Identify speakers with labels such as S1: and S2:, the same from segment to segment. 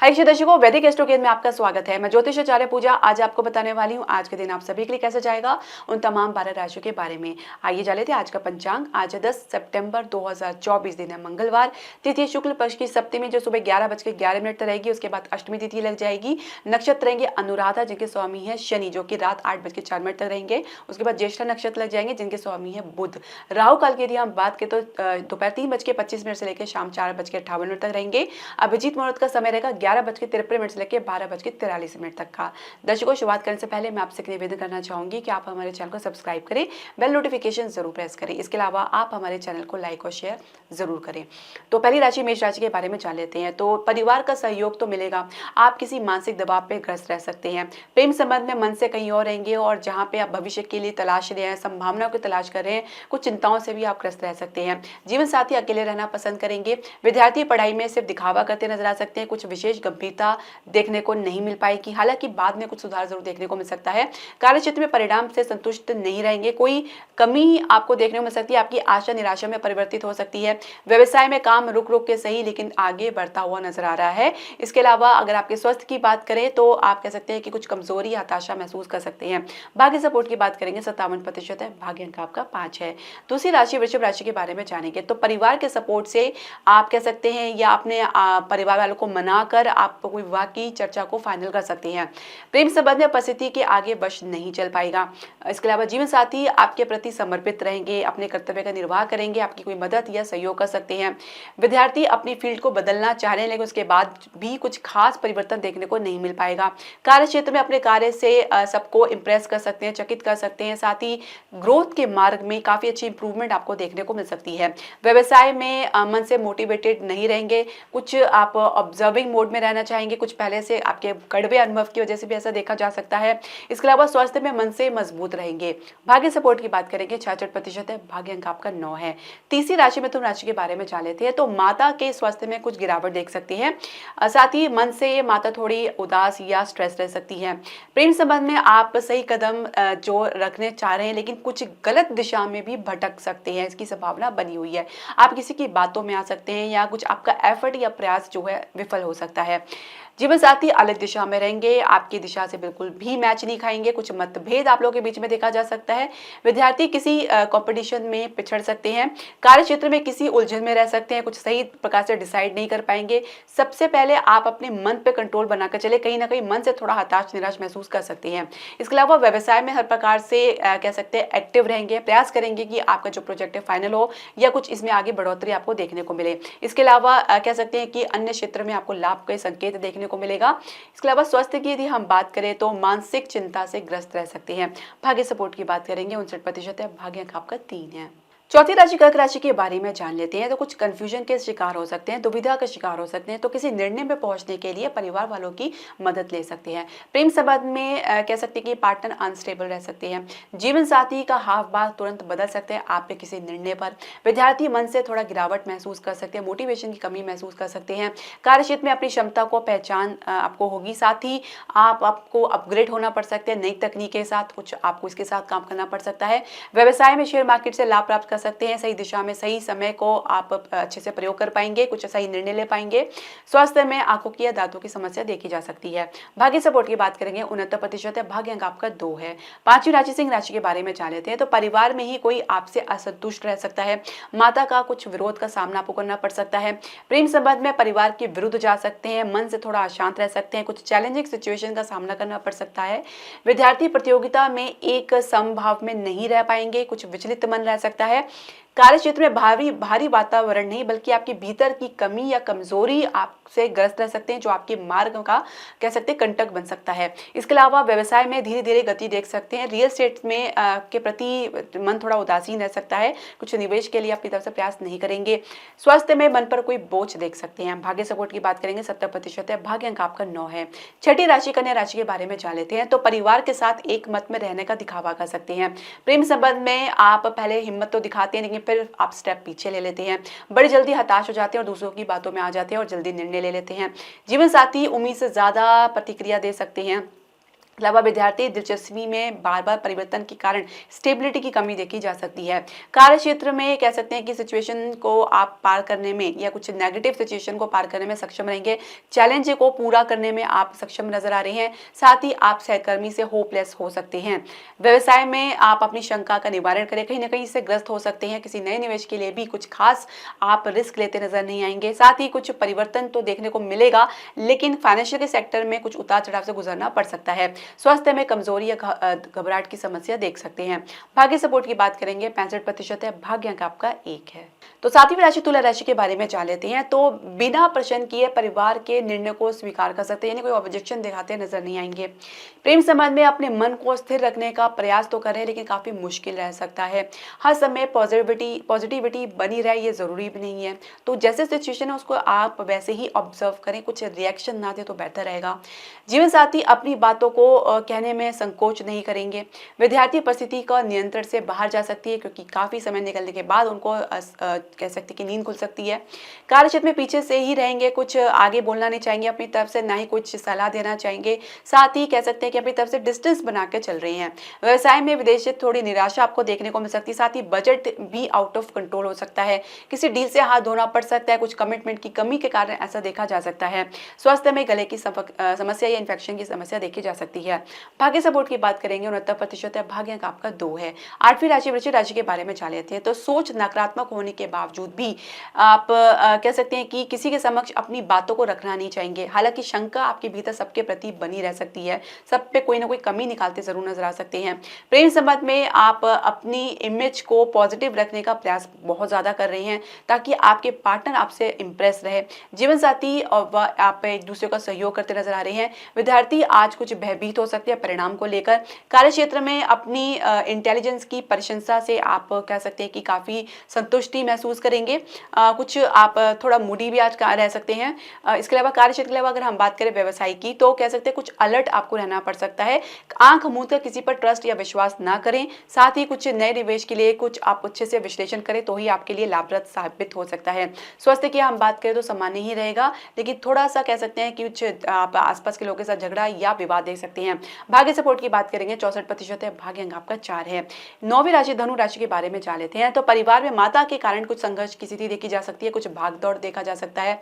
S1: हरीश दर्शकों, वैदिक एस्ट्रोगेज में आपका स्वागत है। मैं ज्योतिष आचार्य पूजा आज आपको बताने वाली हूँ आज के दिन आप सभी के लिए कैसे जाएगा, उन तमाम 12 राशियों के बारे में। आइए जान लेते हैं आज का पंचांग। आज 10 सितंबर 2024 दिन है, मंगलवार। तिथि शुक्ल पक्ष की सप्तमी जो सुबह 11:11 तक रहेगी। उसके बाद अष्टमी तिथि लग जाएगी। नक्षत्र रहेंगे अनुराधा जिनके स्वामी है शनि, जो कि रात 8:04 तक रहेंगे। उसके बाद ज्येष्ठा नक्षत्र लग जाएंगे जिनके स्वामी है बुध। राहु काल की यदि हम बात करें तो दोपहर 3:25 से लेकर शाम 4:58 तक रहेंगे। अभिजीत मुहूर्त का समय रहेगा 11:53 से लेकर 12:43 तक का। दर्शकों, शुरुआत करने से पहले मैं आपसे निवेदन करना चाहूंगी कि आप हमारे चैनल को सब्सक्राइब करें, बेल नोटिफिकेशन जरूर प्रेस करें। इसके अलावा आप हमारे चैनल को लाइक और शेयर जरूर करें। तो पहली राशि मेष राशि के बारे में जान लेते हैं। तो परिवार का सहयोग तो मिलेगा, आप किसी मानसिक दबाव पे ग्रस्त रह सकते हैं। प्रेम संबंध में मन से कहीं और रहेंगे और जहाँ पे आप भविष्य के लिए तलाश रहे हैं, संभावनाओं की तलाश कर रहे हैं, कुछ चिंताओं से भी आप ग्रस्त रह सकते हैं। जीवन साथी अकेले रहना पसंद करेंगे। विद्यार्थी पढ़ाई में सिर्फ दिखावा करते नजर आ सकते हैं, कुछ विशेष गंभीरता देखने को नहीं मिल पाएगी। हालांकि बाद में कुछ सुधार जरूर देखने को मिल सकता है। कार्य क्षेत्र में परिणाम से संतुष्ट नहीं रहेंगे, कोई कमी आपको देखने को मिल सकती है, आपकी आशा निराशा में परिवर्तित हो सकती है। व्यवसाय में काम रुक रुक के सही लेकिन आगे बढ़ता हुआ नजर आ रहा है। इसके अलावा अगर आपके स्वास्थ्य की बात करें तो आप कह सकते हैं कि कुछ कमजोरी हताशा महसूस कर सकते हैं। भाग्य सपोर्ट की बात करेंगे 57% है, भाग्य अंक आपका 5 है। दूसरी राशि वृषभ राशि के बारे में जानेंगे। तो परिवार के सपोर्ट से आप कह सकते हैं या अपने परिवार वालों को मनाकर आप कोई विवाह की चर्चा को फाइनल कर सकते हैं। प्रेम संबंध में परिस्थिति के आगे बश नहीं चल पाएगा। इसके अलावा जीवन साथी आपके प्रति समर्पित रहेंगे, अपने कर्तव्य का निर्वाह करेंगे, आपकी कोई मदद या सहयोग कर सकते हैं। विद्यार्थी अपनी फील्ड को बदलना चाह रहे हैं लेकिन उसके बाद भी कुछ खास परिवर्तन देखने को नहीं मिल पाएगा। कार्य क्षेत्र में अपने कार्य से सबको इंप्रेस कर सकते हैं, चकित कर सकते हैं। साथ ही ग्रोथ के मार्ग में काफी अच्छी इंप्रूवमेंट आपको देखने को मिल सकती है। व्यवसाय में मन से मोटिवेटेड नहीं रहेंगे, कुछ आप ऑब्जर्विंग मोड में रहना चाहेंगे, कुछ पहले से आपके कड़वे अनुभव की वजह से भी ऐसा देखा जा सकता है। इसके अलावा स्वास्थ्य में मन से मजबूत रहेंगे। भाग्य सपोर्ट की बात करेंगे 66% है, भाग्य अंक आपका 9 है। तीसरी राशि में तुम राशि के बारे में जान लेते हैं। तो माता के स्वास्थ्य में कुछ गिरावट देख सकती है। साथ ही मन से माता थोड़ी उदास या स्ट्रेस रह सकती है। प्रेम संबंध में आप सही कदम जो रखने चाह रहे हैं लेकिन कुछ गलत दिशा में भी भटक सकते हैं, इसकी संभावना बनी हुई है। आप किसी की बातों में आ सकते हैं या कुछ आपका एफर्ट या प्रयास जो है विफल हो सकता है। जीवन साथी अलग दिशा में रहेंगे, आपकी दिशा से बिल्कुल भी मैच नहीं खाएंगे, कुछ मतभेद आप लोगों के बीच में देखा जा सकता है। विद्यार्थी किसी कंपटीशन में पिछड़ सकते हैं। कार्य क्षेत्र में किसी उलझन में रह सकते हैं, कुछ सही प्रकार से डिसाइड नहीं कर पाएंगे। सबसे पहले आप अपने मन पे कंट्रोल बनाकर चले, कहीं ना कहीं मन से थोड़ा हताश निराश महसूस कर सकते हैं। इसके अलावा व्यवसाय में हर प्रकार से कह सकते हैं एक्टिव रहेंगे, प्रयास करेंगे कि आपका जो प्रोजेक्ट है फाइनल हो या कुछ इसमें आगे बढ़ोतरी आपको देखने को मिले। इसके अलावा कह सकते हैं कि अन्य क्षेत्र में आपको लाभ के संकेत देखने को मिलेगा। इसके अलावा स्वास्थ्य की यदि हम बात करें तो मानसिक चिंता से ग्रस्त रह सकते हैं। भाग्य सपोर्ट की बात करेंगे 59% है, भाग्य अंक आपका 3 है। चौथी राशि कर्क राशि के बारे में जान लेते हैं। तो कुछ कंफ्यूजन के शिकार हो सकते हैं, दुविधा का शिकार हो सकते हैं, तो किसी निर्णय में पहुंचने के लिए परिवार वालों की मदद ले सकते हैं। प्रेम संबंध में कह सकते हैं कि पार्टनर अनस्टेबल रह सकते हैं। जीवन साथी का हाव भाव तुरंत बदल सकते हैं आप पे किसी निर्णय पर। विद्यार्थी मन से थोड़ा गिरावट महसूस कर सकते हैं, मोटिवेशन की कमी महसूस कर सकते हैं। कार्य क्षेत्र में अपनी क्षमता को पहचान आपको होगी। साथ ही आपको अपग्रेड होना पड़ सकता है, नई तकनीक के साथ कुछ आपको इसके साथ काम करना पड़ सकता है। व्यवसाय में शेयर मार्केट से लाभ प्राप्त कर सकते हैं। सही दिशा में सही समय को आप अच्छे से प्रयोग कर पाएंगे, कुछ सही निर्णय ले पाएंगे। स्वास्थ्य में आंखों की या दांतों की समस्या देखी जा सकती है। भाग्य सपोर्ट की बात करेंगे 69% है, भाग्य अंक आपका 2 है। पांचवी राशि सिंह राशि के बारे में जान लेते हैं। तो परिवार में ही कोई आपसे असंतुष्ट रह सकता है, माता का कुछ विरोध का सामना आपको करना पड़ सकता है। प्रेम संबंध में परिवार के विरुद्ध जा सकते हैं, मन से थोड़ा अशांत रह सकते हैं, कुछ चैलेंजिंग सिचुएशन का सामना करना पड़ सकता है। विद्यार्थी प्रतियोगिता में एक समभाव में नहीं रह पाएंगे, कुछ विचलित मन रह सकता है। कार्य क्षेत्र में भारी वातावरण नहीं बल्कि आपके भीतर की कमी या कमजोरी आपसे ग्रस्त रह सकते हैं, जो आपके मार्ग का कह सकते हैं कंटक बन सकता है। इसके अलावा व्यवसाय में धीरे धीरे गति देख सकते हैं। रियल एस्टेट में के प्रति मन थोड़ा उदासीन रह सकता है, कुछ निवेश के लिए अपनी तरफ से प्रयास नहीं करेंगे। स्वास्थ्य में मन पर कोई बोझ देख सकते हैं। भाग्य सपोर्ट की बात करेंगे 70% है, भाग्य अंक आपका 9 है। छठी राशि कन्या राशि के बारे में जान लेते हैं। तो परिवार के साथ एक मत में रहने का दिखावा कर सकते हैं। प्रेम संबंध में आप पहले हिम्मत तो दिखाते हैं लेकिन फिर आप स्टेप पीछे ले लेते हैं, बड़ी जल्दी हताश हो जाते हैं और दूसरों की बातों में आ जाते हैं और जल्दी निर्णय ले लेते हैं। जीवन साथी उम्मीद से ज्यादा प्रतिक्रिया दे सकते हैं। अलावा विद्यार्थी दिलचस्पी में बार बार परिवर्तन के कारण स्टेबिलिटी की कमी देखी जा सकती है। कार्य क्षेत्र में कह सकते हैं कि सिचुएशन को आप पार करने में या कुछ नेगेटिव सिचुएशन को पार करने में सक्षम रहेंगे। चैलेंज को पूरा करने में आप सक्षम नजर आ रहे हैं। साथ ही आप सहकर्मी से होपलेस हो सकते हैं। व्यवसाय में आप अपनी शंका का निवारण करें, कहीं ना कहीं इससे ग्रस्त हो सकते हैं। किसी नए निवेश के लिए भी कुछ खास आप रिस्क लेते नजर नहीं आएंगे। साथ ही कुछ परिवर्तन तो देखने को मिलेगा, लेकिन फाइनेंशियल के सेक्टर में कुछ उतार चढ़ाव से गुजरना पड़ सकता है। स्वास्थ्य में कमजोरी या घबराहट की समस्या देख सकते हैं। भाग्य सपोर्ट की बात करेंगे, 65% है। भाग्य अंक आपका 1 है। तो सातवीं राशि तुला राशि के बारे में जान लेते हैं। तो बिना प्रश्न किए परिवार के निर्णय को स्वीकार कर सकते हैं, यानी कोई ऑब्जेक्शन दिखाते नजर नहीं आएंगे। प्रेम संबंध में अपने मन को स्थिर रखने का प्रयास तो करें, लेकिन काफी मुश्किल रह सकता है। हर समय पॉजिटिविटी बनी रहे ये जरूरी भी नहीं है। तो जैसे सिचुएशन है उसको आप वैसे ही ऑब्जर्व करें, कुछ रिएक्शन ना दे तो बेहतर रहेगा। जीवन साथी अपनी बातों को कहने में संकोच नहीं करेंगे। विद्यार्थी परिस्थिति का नियंत्रण से बाहर जा सकती है, क्योंकि काफी समय निकलने के बाद उनको कह सकते हैं कि नींद खुल सकती है। कार्य क्षेत्र में पीछे से ही रहेंगे, कुछ आगे बोलना नहीं चाहेंगे अपनी तरफ से, ना ही कुछ सलाह देना चाहेंगे। साथ ही कह सकते हैं कि अपनी तरफ से डिस्टेंस बना के चल रही हैं। व्यवसाय में विदेश से थोड़ी निराशा आपको देखने को मिल सकती है। साथ ही बजट भी आउट ऑफ कंट्रोल हो सकता है। किसी डील से हाथ धोना पड़ सकता है, कुछ कमिटमेंट की कमी के कारण ऐसा देखा जा सकता है। स्वास्थ्य में गले की समस्या या इन्फेक्शन की समस्या देखी जा सकती है। भाग्य सपोर्ट की बात करेंगे, 69% है। भाग्य अंक आपका 2 है। आठवीं राशि वृश्चिक राशि के बारे में जान लेते हैं। तो सोच नकारात्मक होने के बावजूद भी आप कह सकते हैं कि किसी के समक्ष अपनी बातों को रखना नहीं चाहेंगे। हालांकि शंका आपके भीतर सबके प्रति बनी रह सकती है, सब पे कोई ना कोई कमी निकालते जरूर नजर आ सकते हैं। प्रेम संबंध में आप अपनी इमेज को पॉजिटिव रखने का प्रयास बहुत ज्यादा कर रहे हैं, ताकि आपके पार्टनर आपसे इंप्रेस रहे। जीवन साथी और आप एक दूसरे का सहयोग करते नजर आ रहे हैं। विद्यार्थी आज कुछ भयभीत हो सकते हैं परिणाम को लेकर। कार्य क्षेत्र में अपनी इंटेलिजेंस की प्रशंसा से आप कह सकते हैं कि काफी संतुष्टि महसूस करेंगे। कुछ आप थोड़ा मूडी भी आज रह सकते हैं। इसके अलावा कार्य क्षेत्र के अलावा अगर हम बात करें व्यवसाय की, तो कह सकते हैं कुछ अलर्ट आपको रहना पड़ सकता है। आंख मूंद कर किसी पर ट्रस्ट या विश्वास ना करें। साथ ही कुछ नए निवेश के लिए कुछ आप अच्छे से विश्लेषण करें, तो ही आपके लिए लाभप्रद साबित हो सकता है। स्वास्थ्य की हम बात करें तो सामान्य ही रहेगा, लेकिन थोड़ा सा कह सकते हैं कि कुछ आप आसपास के लोगों के साथ झगड़ा या विवाद देख सकते हैं। भाग्य सपोर्ट की बात करेंगे, 64% है। भाग्य अंक आपका 4 है। 9वीं राशि धनु राशि के बारे में जान लेते हैं। तो परिवार में माता के कारण कुछ संघर्ष की स्थिति देखी जा सकती है, कुछ भागदौड़ देखा जा सकता है।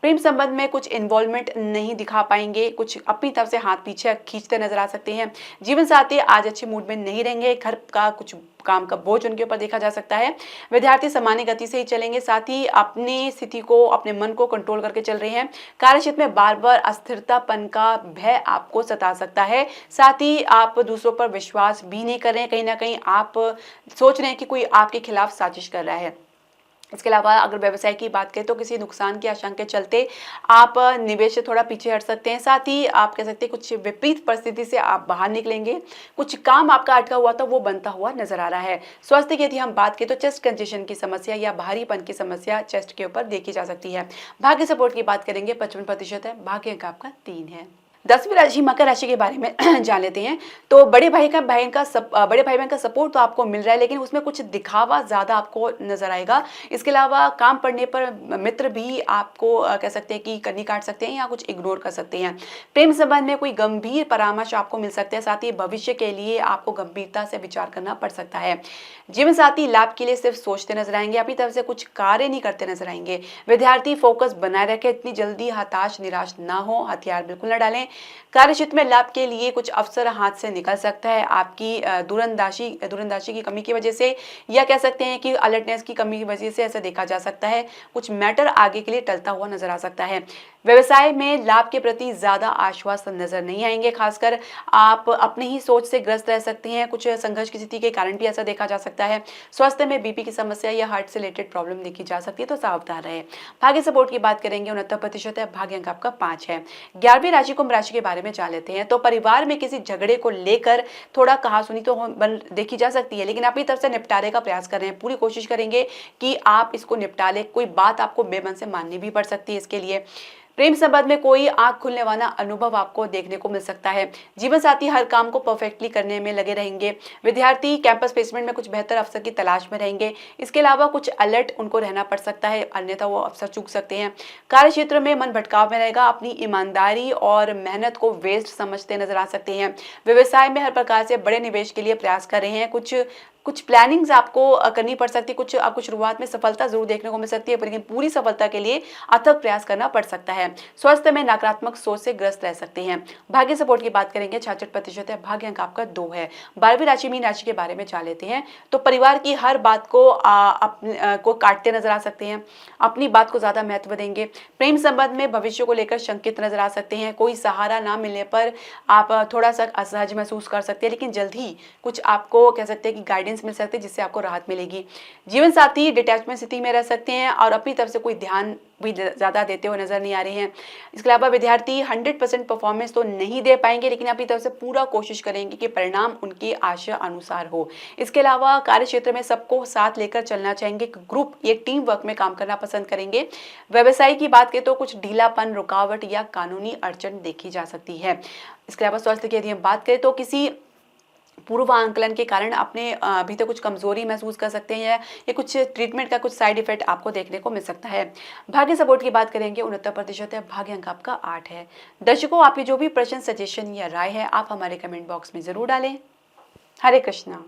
S1: प्रेम संबंध में कुछ इन्वॉल्वमेंट नहीं दिखा पाएंगे, कुछ अपनी तरफ से हाथ पीछे खींचते नजर आ सकते हैं। जीवन साथी आज अच्छे मूड में नहीं रहेंगे। घर का कुछ काम का बोझ उनके ऊपर देखा जा सकता है। विद्यार्थी सामान्य गति से ही चलेंगे। साथ ही अपनी स्थिति को, अपने मन को कंट्रोल करके चल रहे हैं। कार्य क्षेत्र में बार बार अस्थिरतापन का भय आपको सता सकता है। साथ ही आप दूसरों पर विश्वास भी नहीं कर रहे हैं। कहीं ना कहीं आप सोच रहे हैं कि कोई आपके खिलाफ साजिश कर रहा है। इसके अलावा अगर व्यवसाय की बात करें तो किसी नुकसान की आशंका के चलते आप निवेश से थोड़ा पीछे हट सकते हैं। साथ ही आप कह सकते हैं कुछ विपरीत परिस्थिति से आप बाहर निकलेंगे। कुछ काम आपका अटका हुआ था वो बनता हुआ नजर आ रहा है। स्वास्थ्य की यदि हम बात करें तो चेस्ट कंजेशन की समस्या या भारीपन की समस्या चेस्ट के ऊपर देखी जा सकती है। भाग्य सपोर्ट की बात करेंगे, 55% है। भाग्य अंक आपका 3 है। 10वीं राशि मकर राशि के बारे में जान लेते हैं। तो बड़े भाई बहन का सपोर्ट तो आपको मिल रहा है, लेकिन उसमें कुछ दिखावा ज्यादा आपको नजर आएगा। इसके अलावा काम पड़ने पर मित्र भी आपको कह सकते हैं कि कन्नी काट सकते हैं या कुछ इग्नोर कर सकते हैं। प्रेम संबंध में कोई गंभीर परामर्श आपको मिल सकता है। साथ ही भविष्य के लिए आपको गंभीरता से विचार करना पड़ सकता है। जीवन साथी लाभ के लिए सिर्फ सोचते नजर आएंगे, अपनी तरफ से कुछ कार्य नहीं करते नजर आएंगे। विद्यार्थी फोकस बनाए रखें, इतनी जल्दी हताश निराश ना हो, हथियार बिल्कुल न डालें। कार्य क्षेत्र में लाभ के लिए कुछ अवसर हाथ से निकल सकता है। आपकी दूरंदाशी की कमी की वजह से, या कह सकते हैं कि अलर्टनेस की कमी की वजह से ऐसा देखा जा सकता है। कुछ मैटर आगे के लिए टलता हुआ नजर आ सकता है। व्यवसाय में लाभ के प्रति ज्यादा आश्वस्त नजर नहीं आएंगे। खासकर आप अपनी ही सोच से ग्रस्त रह सकते हैं। कुछ संघर्ष की स्थिति के कारण भी ऐसा देखा जा सकता है। स्वास्थ्य में बीपी की समस्या या हार्ट से रिलेटेड प्रॉब्लम देखी जा सकती है, तो सावधान रहे। भाग्य सपोर्ट की बात करेंगे, 69% है। भाग्य अंक आपका 5 है। 11वीं राशि कुंभ राशि के बारे में जान लेते हैं। तो परिवार में किसी झगड़े को लेकर थोड़ा कहासुनी तो देखी जा सकती है, लेकिन अपनी तरफ से निपटारे का प्रयास कर रहे हैं। पूरी कोशिश करेंगे कि आप इसको निपटा ले। कोई बात आपको बेमन से माननी भी पड़ सकती है इसके लिए। प्रेम संबंध में कोई आंख खुलने वाला अनुभव आपको देखने को मिल सकता है। जीवन साथी हर काम को परफेक्टली करने में लगे रहेंगे। विद्यार्थी कैंपस प्लेसमेंट में कुछ बेहतर अवसर की तलाश में रहेंगे। इसके अलावा कुछ अलर्ट उनको रहना पड़ सकता है, अन्यथा वो अवसर चूक सकते हैं। कार्य क्षेत्र में मन भटकाव में रहेगा। अपनी ईमानदारी और मेहनत को वेस्ट समझते नजर आ सकते हैं। व्यवसाय में हर प्रकार से बड़े निवेश के लिए प्रयास कर रहे हैं। कुछ प्लानिंग्स आपको करनी पड़ सकती है। कुछ आपको शुरुआत में सफलता जरूर देखने को मिल सकती है, लेकिन पूरी सफलता के लिए अथक प्रयास करना पड़ सकता है। स्वास्थ्य में नकारात्मक सोच से ग्रस्त रह सकते हैं। भाग्य सपोर्ट की बात करेंगे, 66% है। भाग्य अंक आपका 2 है। 12वीं राशि मीन राशि के बारे में जान लेते हैं। तो परिवार की हर बात को काटते नजर आ सकते हैं। अपनी बात को ज्यादा महत्व देंगे। प्रेम संबंध में भविष्य को लेकर शंकित नजर आ सकते हैं। कोई सहारा ना मिलने पर आप थोड़ा सा असहज महसूस कर सकते हैं, लेकिन जल्द ही कुछ आपको कह सकते हैं कि गाइडेंस मिल सकते हैं, जिससे आपको राहत मिलेगी। जीवन साथी डिटैचमेंट स्थिति में रह सकते हैं और अपनी तरफ से कोई ध्यान भी ज्यादा देते हुए नजर नहीं आ रहे हैं। इसके अलावा विद्यार्थी 100% परफॉर्मेंस तो नहीं दे पाएंगे, लेकिन अपनी तरफ से पूरा कोशिश करेंगे कि परिणाम उनकी आशा अनुसार हो। इसके अलावा कार्य क्षेत्र में सबको साथ लेकर चलना चाहेंगे। ग्रुप एक टीम वर्क में काम करना पसंद करेंगे। व्यवसाय की बात करें तो कुछ ढीलापन, रुकावट या कानूनी अड़चन देखी जा सकती है। इसके अलावा स्वास्थ्य की यदि हम बात करें तो किसी पूर्वांकलन के कारण अपने अभी तो कुछ कमजोरी महसूस कर सकते हैं, या कुछ ट्रीटमेंट का कुछ साइड इफेक्ट आपको देखने को मिल सकता है। भाग्य सपोर्ट की बात करेंगे, 69% है। भाग्य अंक आपका 8 है। दर्शकों, आपके जो भी प्रश्न, सजेशन या राय है, आप हमारे कमेंट बॉक्स में जरूर डालें। हरे कृष्णा।